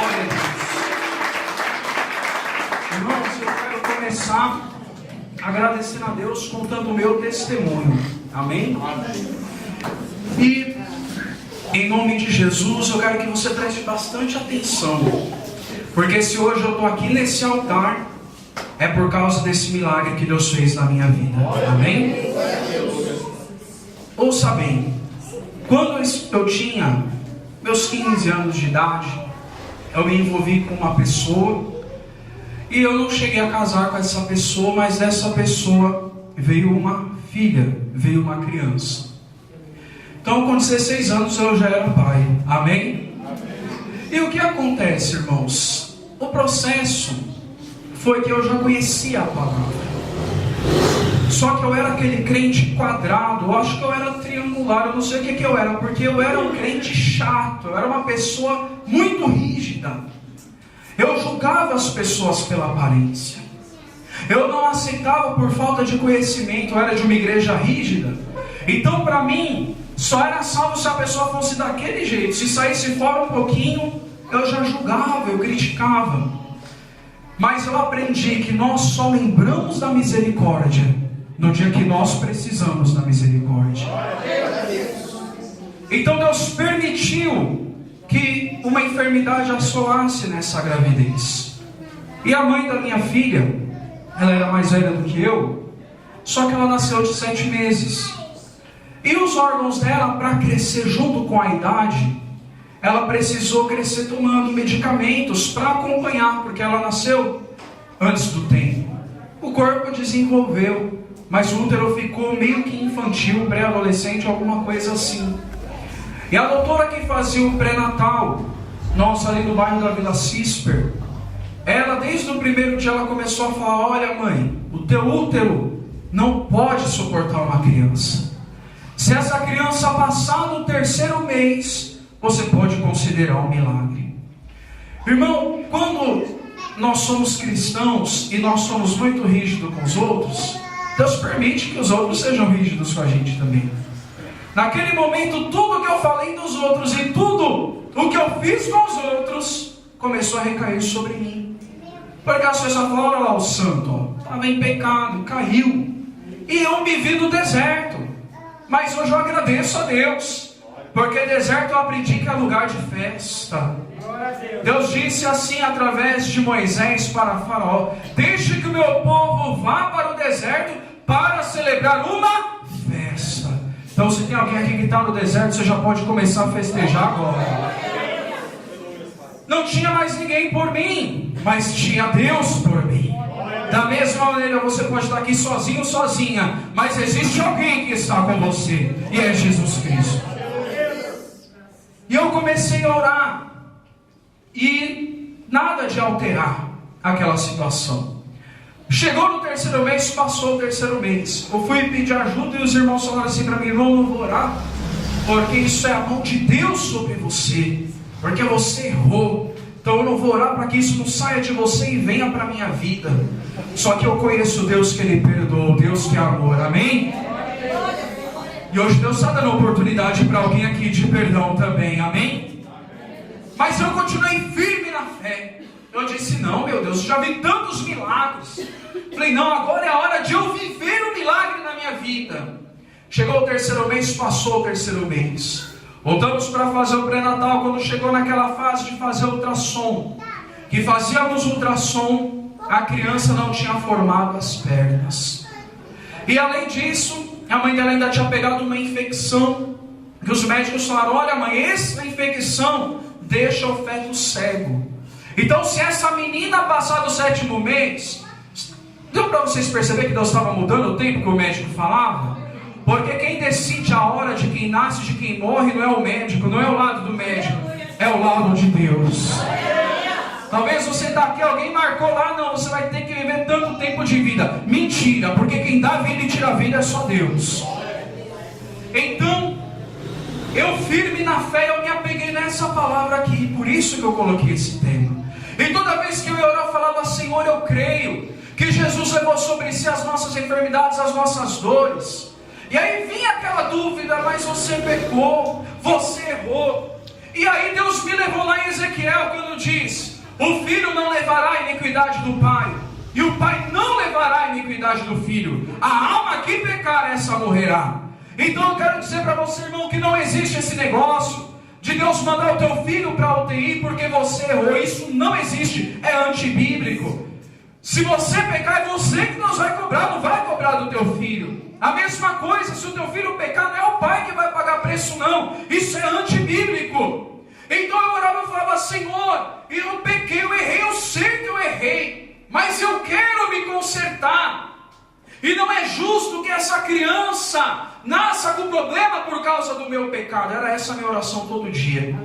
Glória a Deus. Irmãos, eu quero começar agradecendo a Deus contando o meu testemunho. Amém? E em nome de Jesus eu quero que você preste bastante atenção, porque se hoje eu estou aqui nesse altar é por causa desse milagre que Deus fez na minha vida. Amém? Ouça bem, quando eu tinha meus 15 anos de idade, eu me envolvi com uma pessoa e eu não cheguei a casar com essa pessoa, mas dessa pessoa veio uma filha, veio uma criança. Então com 16 anos eu já era pai. Amém? E o que acontece, irmãos? O processo foi que eu já conhecia a palavra, só que eu era aquele crente quadrado, eu acho que eu era triangular, eu não sei o que eu era, porque eu era um crente chato, eu era uma pessoa muito rígida. Eu julgava as pessoas pela aparência, eu não aceitava por falta de conhecimento, eu era de uma igreja rígida. Então para mim, só era salvo se a pessoa fosse daquele jeito. Se saísse fora um pouquinho, eu já julgava, eu criticava. Mas eu aprendi que nós só lembramos da misericórdia no dia que nós precisamos da misericórdia. Então Deus permitiu que uma enfermidade assolasse nessa gravidez. E a mãe da minha filha, ela era mais velha do que eu, só que ela nasceu de 7 meses. E os órgãos dela, para crescer junto com a idade, ela precisou crescer tomando medicamentos para acompanhar, porque ela nasceu antes do tempo. O corpo desenvolveu, mas o útero ficou meio que infantil, pré-adolescente, alguma coisa assim. E a doutora que fazia o pré-natal, nossa, ali no bairro da Vila Cisper, ela desde o primeiro dia ela começou a falar: olha mãe, o teu útero não pode suportar uma criança. Se essa criança passar no 3º mês, você pode considerar um milagre. Irmão, quando nós somos cristãos e nós somos muito rígidos com os outros, Deus permite que os outros sejam rígidos com a gente também. Naquele momento, tudo que eu falei dos outros e tudo o que eu fiz com os outros começou a recair sobre mim. Porque as pessoas falam: olha lá o santo, estava em pecado, caiu. E eu me vi no deserto. Mas hoje eu agradeço a Deus, porque deserto eu aprendi que é lugar de festa. Deus disse assim através de Moisés para Faraó: deixe que o meu povo vá para o deserto para celebrar uma festa. Então se tem alguém aqui que está no deserto, você já pode começar a festejar agora. Não tinha mais ninguém por mim, mas tinha Deus por mim. Da mesma maneira, você pode estar aqui sozinho, sozinha, mas existe alguém que está com você, e é Jesus Cristo. E eu comecei a orar, e nada de alterar aquela situação. Chegou no 3º mês, passou o 3º mês. Eu fui pedir ajuda e os irmãos falaram assim para mim: irmão, não vou orar, porque isso é a mão de Deus sobre você, porque você errou. Então eu não vou orar para que isso não saia de você e venha para a minha vida. Só que eu conheço o Deus que Ele perdoou, Deus que é amor, amém? E hoje Deus está dando oportunidade para alguém aqui de perdão também, amém? Mas eu continuei firme na fé. Eu disse: não, meu Deus, eu já vi tantos milagres. Falei: não, agora é a hora de eu viver um milagre na minha vida. Chegou o 3º mês, passou o 3º mês. Voltamos para fazer o pré-natal. Quando chegou naquela fase de fazer ultrassom, que fazíamos ultrassom, a criança não tinha formado as pernas. E além disso, a mãe dela ainda tinha pegado uma infecção, que os médicos falaram: olha mãe, essa infecção deixa o feto cego. Então se essa menina passar do 7º mês, deu para vocês perceber que Deus estava mudando o tempo que o médico falava? Porque quem decide a hora de quem nasce, de quem morre, não é o médico, não é o lado do médico, é o lado de Deus. Talvez você está aqui, alguém marcou lá: não, você vai ter que viver tanto tempo de vida. Mentira, porque quem dá vida e tira a vida é só Deus. Então, eu firme na fé, eu me apeguei nessa palavra aqui, por isso que eu coloquei esse tema. E toda vez que eu ia orar, eu falava: Senhor, eu creio que Jesus levou sobre si as nossas enfermidades, as nossas dores. E aí vinha aquela dúvida: mas você pecou, você errou. E aí Deus me levou lá em Ezequiel Ezequiel, quando diz: o filho não levará a iniquidade do pai, e o pai não levará a iniquidade do filho, a alma que pecar, essa morrerá. Então eu quero dizer para você, irmão, que não existe esse negócio de Deus mandar o teu filho para a UTI porque você errou. Isso não existe, é antibíblico. Se você pecar, é você que Deus vai cobrar, não vai cobrar do teu filho. A mesma coisa, se o teu filho pecar, não é o pai que vai pagar preço, não. Isso é antibíblico. Então eu orava e falava: Senhor, eu pequei, eu errei, eu sei que eu errei, mas eu quero me consertar. E não é justo que essa criança nasça com problema por causa do meu pecado. Era essa a minha oração todo dia.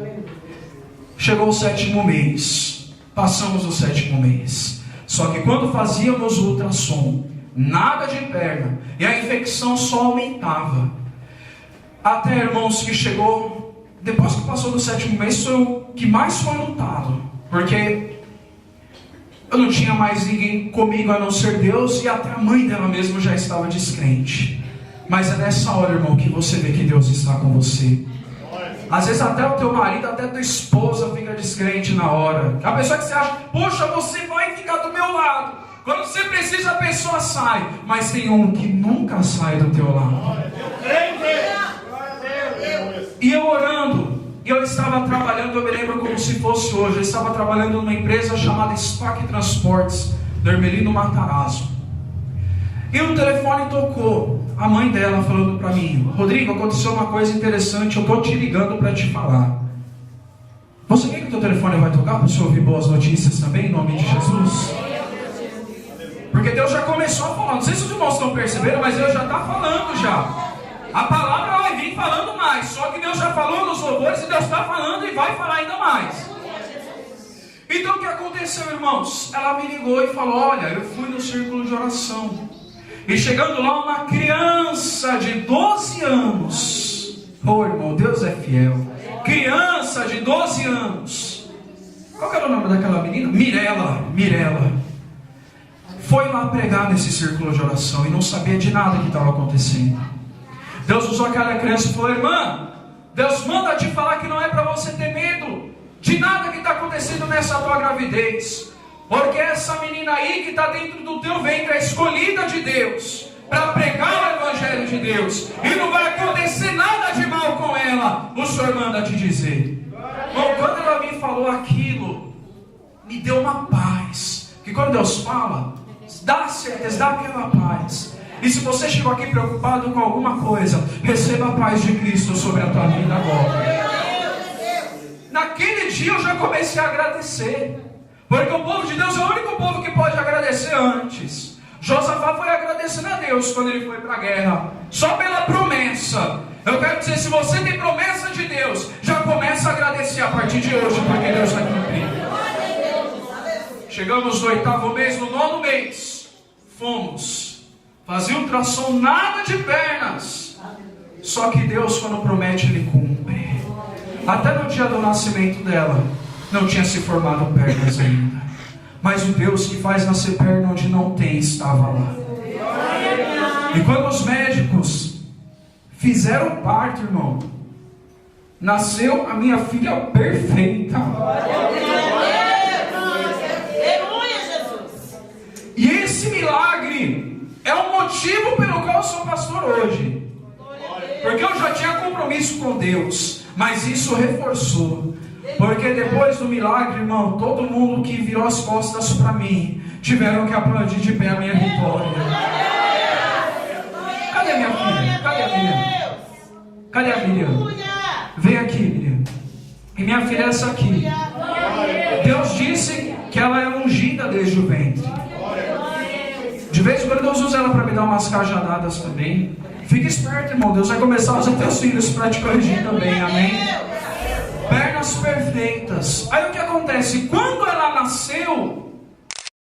Chegou o 7º mês. Passamos o 7º mês. Só que quando fazíamos o ultrassom, nada de perna, e a infecção só aumentava. Até, irmãos, que chegou, depois que passou do 7º mês, foi o que mais foi lutado. Porque eu não tinha mais ninguém comigo a não ser Deus, e até a mãe dela mesma já estava descrente. Mas é nessa hora, irmão, que você vê que Deus está com você. Às vezes até o teu marido, até a tua esposa fica descrente na hora. A pessoa que você acha: poxa, você vai ficar do meu lado. Quando você precisa, a pessoa sai. Mas tem um que nunca sai do teu lado. E eu orando, e eu estava trabalhando, eu me lembro como se fosse hoje, eu estava trabalhando numa empresa chamada SPAC Transportes, do Hermelino Matarazzo. E o telefone tocou, a mãe dela falando para mim: Rodrigo, aconteceu uma coisa interessante, eu estou te ligando para te falar. Você quer que o teu telefone vai tocar para você ouvir boas notícias também, em nome de Jesus? Porque Deus já começou a falar, não sei se os irmãos estão percebendo, mas Deus já está falando já. A palavra vai vir falando mais, só que Deus já falou nos louvores, e Deus está falando e vai falar ainda mais. Então o que aconteceu, irmãos? Ela me ligou e falou: olha, eu fui no círculo de oração, e chegando lá, uma criança de 12 anos. Oh, irmão, Deus é fiel. Criança de 12 anos. Qual que era o nome daquela menina? Mirela. Foi lá pregar nesse círculo de oração e não sabia de nada que estava acontecendo. Deus usou aquela criança e falou: irmã, Deus manda te falar que não é para você ter medo de nada que está acontecendo nessa tua gravidez. Porque essa menina aí que está dentro do teu ventre é escolhida de Deus para pregar o Evangelho de Deus. E não vai acontecer nada de mal com ela. O Senhor manda te dizer. Bom, quando ela me falou aquilo, me deu uma paz. Que quando Deus fala, dá certeza, dá aquela paz. E se você chegou aqui preocupado com alguma coisa, receba a paz de Cristo sobre a tua vida agora. Naquele dia eu já comecei a agradecer. Porque o povo de Deus é o único povo que pode agradecer antes. Josafá foi agradecendo a Deus quando ele foi para a guerra, só pela promessa. Eu quero dizer, se você tem promessa de Deus, já começa a agradecer a partir de hoje, porque Deus vai cumprir. Chegamos no 8º mês, no 9º mês, fomos fazer ultrassom, nada de pernas. Só que Deus, quando promete, Ele cumpre. Até no dia do nascimento dela, não tinha se formado pernas ainda. Mas o Deus que faz nascer perna onde não tem, estava lá. E quando os médicos fizeram o parto, irmão, nasceu a minha filha perfeita. E esse milagre é o motivo pelo qual eu sou pastor hoje. Porque eu já tinha compromisso com Deus, mas isso reforçou. Porque depois do milagre, irmão, todo mundo que virou as costas para mim tiveram que aplaudir de pé a minha vitória. Cadê minha filha? Cadê a Miriam? Cadê a Miriam? Vem aqui, Miriam. E minha filha é essa aqui. Deus disse que ela é ungida desde o ventre. De vez em quando Deus usa ela para me dar umas cajadadas também. Fica esperto, irmão. Deus vai começar a usar teus filhos para te corrigir também, amém? Pernas perfeitas. Aí o que acontece? Quando ela nasceu,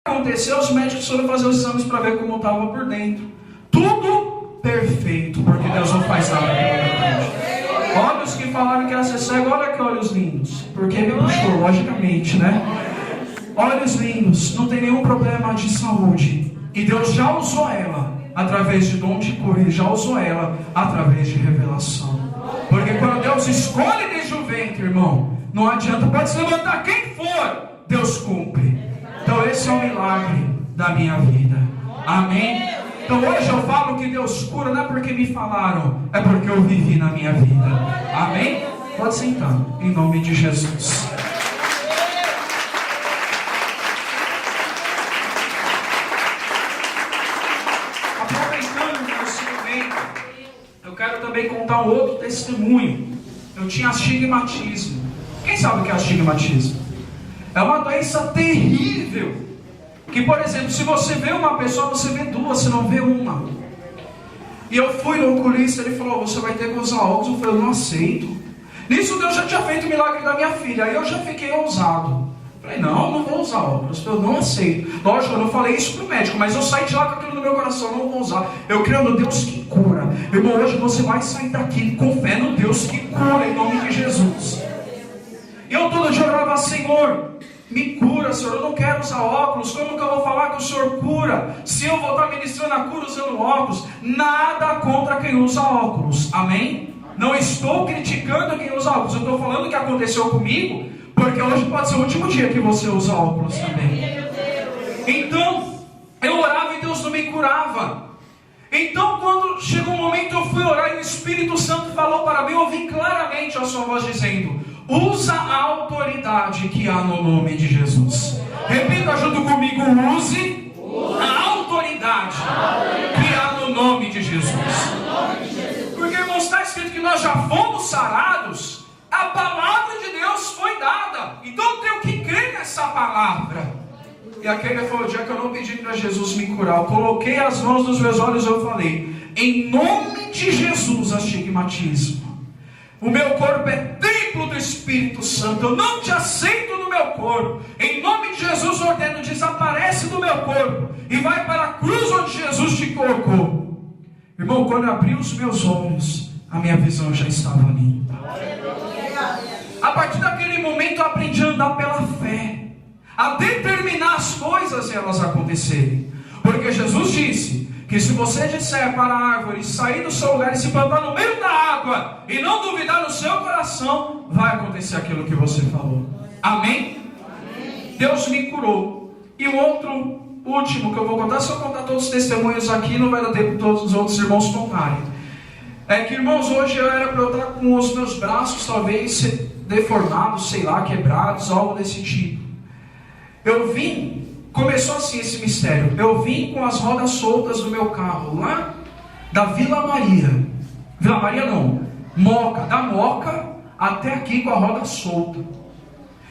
os médicos foram fazer os exames para ver como estava por dentro. Tudo perfeito, porque Deus não faz nada pela metade. Olhos que falaram que ia ser cego, olha que olhos lindos. Porque me puxou, logicamente, né? Olhos lindos, não tem nenhum problema de saúde. E Deus já usou ela através de dom de cura, e já usou ela através de revelação. Porque quando Deus escolhe desde o ventre, irmão, não adianta, pode se levantar quem for, Deus cumpre. Então esse é o milagre da minha vida. Amém? Então hoje eu falo que Deus cura, não é porque me falaram, é porque eu vivi na minha vida. Amém? Pode sentar, em nome de Jesus. Aproveitando esse momento, eu quero também contar um outro testemunho. Eu tinha astigmatismo. Quem sabe o que é astigmatismo? É uma doença terrível. Que, por exemplo, se você vê uma pessoa, você vê duas, você não vê uma. E eu fui no oculista, ele falou, você vai ter que usar óculos. Eu falei, eu não aceito. Nisso Deus já tinha feito o milagre da minha filha. Aí eu já fiquei ousado. Falei, não vou usar óculos. Eu não aceito. Lógico, eu não falei isso pro médico, mas eu saí de lá com aquilo no meu coração, não vou usar. Eu creio no Deus que cura. Irmão, hoje você vai sair daqui com fé no Deus que cura, em nome de Jesus. E eu todo dia orava, Senhor, me cura, Senhor, eu não quero usar óculos. Como que eu vou falar que o Senhor cura, se eu vou estar ministrando a cura usando óculos? Nada contra quem usa óculos, amém? Não estou criticando quem usa óculos, eu estou falando o que aconteceu comigo, porque hoje pode ser o último dia que você usa óculos também. Então, eu orava e Deus não me curava. Então, quando chegou um momento, eu fui orar e o Espírito Santo falou para mim, eu ouvi claramente a sua voz dizendo, usa a autoridade que há no nome de Jesus. Repita junto comigo, use a autoridade que há no nome de Jesus. Porque, irmãos, está escrito que nós já fomos sarados, a palavra de Deus foi dada. Então eu tenho que crer nessa palavra. E aquele foi o dia que eu não pedi para Jesus me curar. Eu coloquei as mãos nos meus olhos e eu falei, em nome de Jesus, astigmatismo. O meu corpo é templo do Espírito Santo. Eu não te aceito no meu corpo. Em nome de Jesus ordeno, desaparece do meu corpo e vai para a cruz onde Jesus te colocou. Irmão, quando eu abri os meus olhos, a minha visão já estava limpa. A partir daquele momento eu aprendi a andar pela fé, a determinar as coisas e elas acontecerem. Porque Jesus disse que se você disser para a árvore sair do seu lugar e se plantar no meio da água e não duvidar no seu coração, vai acontecer aquilo que você falou. Amém? Deus me curou. E o outro, último que eu vou contar, se eu contar todos os testemunhos aqui, não vai dar tempo todos os outros irmãos contarem. É que, irmãos, hoje eu era para eu estar com os meus braços talvez deformados, sei lá, quebrados, algo desse tipo. Eu vim, começou assim esse mistério, eu vim com as rodas soltas do meu carro, lá da Vila Maria não, Moca, da Moca até aqui com a roda solta.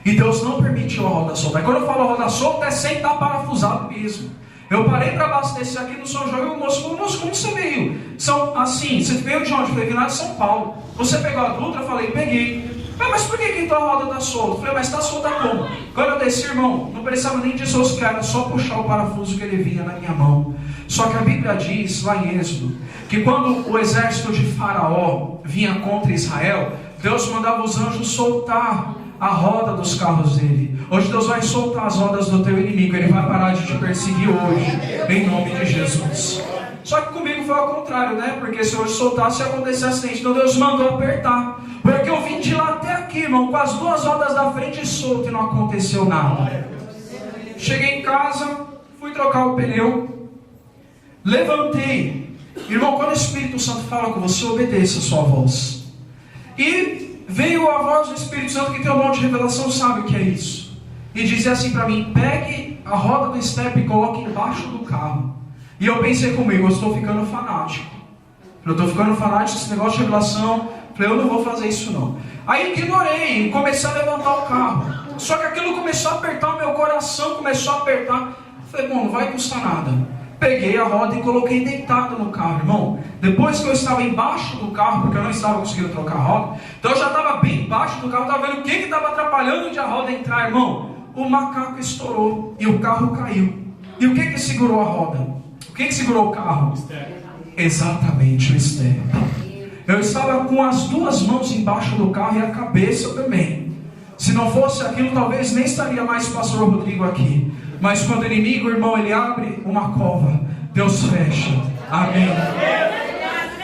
E Deus não permitiu a roda solta. Aí quando eu falo roda solta, é sem estar parafusado mesmo. Eu parei para abastecer aqui no São João e o moço falou, moço, como você veio? São assim, você veio de onde? Eu falei, vim lá de São Paulo. Você pegou a Dutra? Eu falei, peguei. Mas por que então a roda está solta? Eu falei, mas está solta como? Quando eu desci, irmão, não precisava nem de soscar, era só puxar o parafuso que ele vinha na minha mão. Só que a Bíblia diz, lá em Êxodo, que quando o exército de Faraó vinha contra Israel, Deus mandava os anjos soltar a roda dos carros dele. Hoje Deus vai soltar as rodas do teu inimigo, ele vai parar de te perseguir hoje, em nome de Jesus. Só que comigo foi ao contrário, né? Porque se hoje soltasse ia acontecer acidente. Então Deus mandou apertar. Porque eu vim de lá até aqui, irmão, com as duas rodas da frente soltas e não aconteceu nada. Cheguei em casa, fui trocar o pneu, levantei. Irmão, quando o Espírito Santo fala com você, obedeça a sua voz. E veio a voz do Espírito Santo que tem um monte de revelação, sabe o que é isso? E dizia assim para mim, pegue a roda do step e coloque embaixo do carro. E eu pensei comigo, eu estou ficando fanático. Eu estou ficando fanático desse negócio de revelação. Falei, eu não vou fazer isso não. Aí ignorei, comecei a levantar o carro. Só que aquilo começou a apertar o meu coração, começou a apertar. Falei, bom, não vai custar nada. Peguei a roda e coloquei deitado no carro, irmão. Depois que eu estava embaixo do carro, porque eu não estava conseguindo trocar a roda, então eu já estava bem embaixo do carro, estava vendo o que estava atrapalhando de a roda entrar, irmão. O macaco estourou e o carro caiu. E o que segurou a roda? O que segurou o carro? Exatamente, o estéreo. Eu estava com as duas mãos embaixo do carro e a cabeça também. Se não fosse aquilo, talvez nem estaria mais o pastor Rodrigo aqui. Mas quando o inimigo, irmão, ele abre uma cova, Deus fecha. Amém.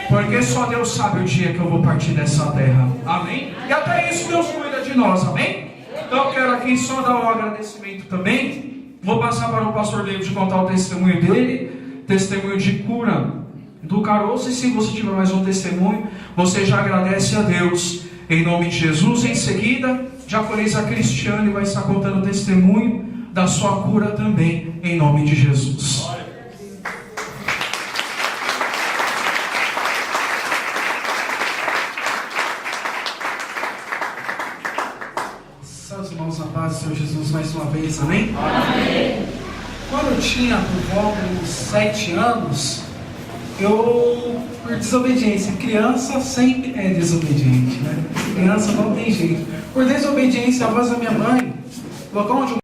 Porque só Deus sabe o dia que eu vou partir dessa terra. Amém? E até isso Deus cuida de nós. Amém? Então eu quero aqui só dar um agradecimento também. Vou passar para o pastor David contar o testemunho dele. Testemunho de cura do caroço. E se você tiver mais um testemunho, você já agradece a Deus em nome de Jesus. Em seguida, diaconisa Cristiane vai estar contando o testemunho da sua cura também em nome de Jesus. Seus irmãos, na paz do Senhor Jesus, mais uma vez, amém? Amém. Quando eu tinha por volta de uns 7 anos, eu, por desobediência, criança sempre é desobediente, né? Criança não tem jeito. Por desobediência, a voz da minha mãe, o local onde eu